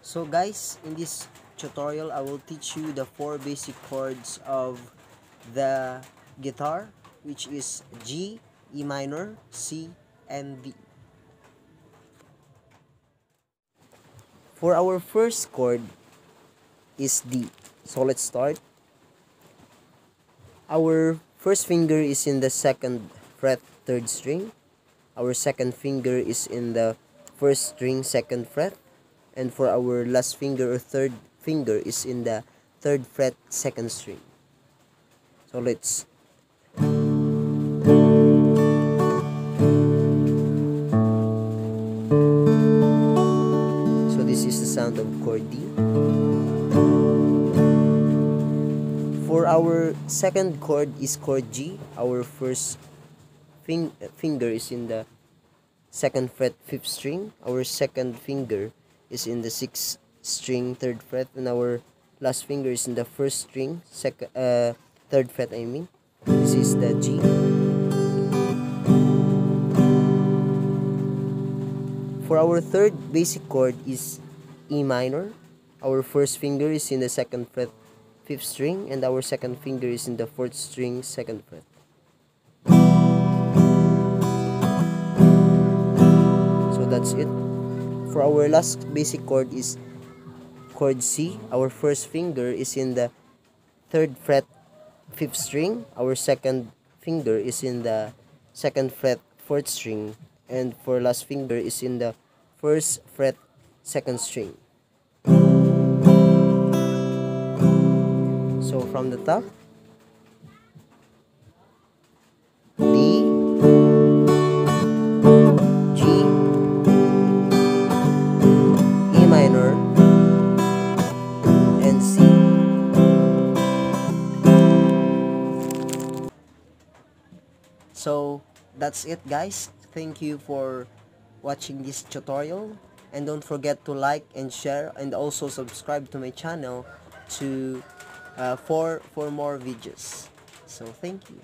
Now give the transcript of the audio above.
So guys, in this tutorial I will teach you the 4 basic chords of the guitar, which is G, E minor, C, and D. For our first chord is D. So let's start. Our first finger is in the 2nd fret 3rd string. Our second finger is in the 1st string 2nd fret. And for our last finger or third finger is in the 3rd fret 2nd string. So let's this is the sound of chord D. For our second chord is chord G. Our first finger is in the 2nd fret 5th string. Our second finger is in the 6th string 3rd fret, and our last finger is in the 1st string 3rd fret. This is the G. For our third basic chord is E minor. Our first finger is in the 2nd fret 5th string, and our second finger is in the 4th string 2nd fret. So that's it. For our last basic chord is chord C. Our first finger is in the 3rd fret 5th string. Our second finger is in the 2nd fret 4th string, and for last finger is in the 1st fret 2nd string. So from the top, D, G, E minor, and C. So that's it, guys. Thank you for watching this tutorial, and don't forget to like and share, and also subscribe to my channel to for more videos. So thank you.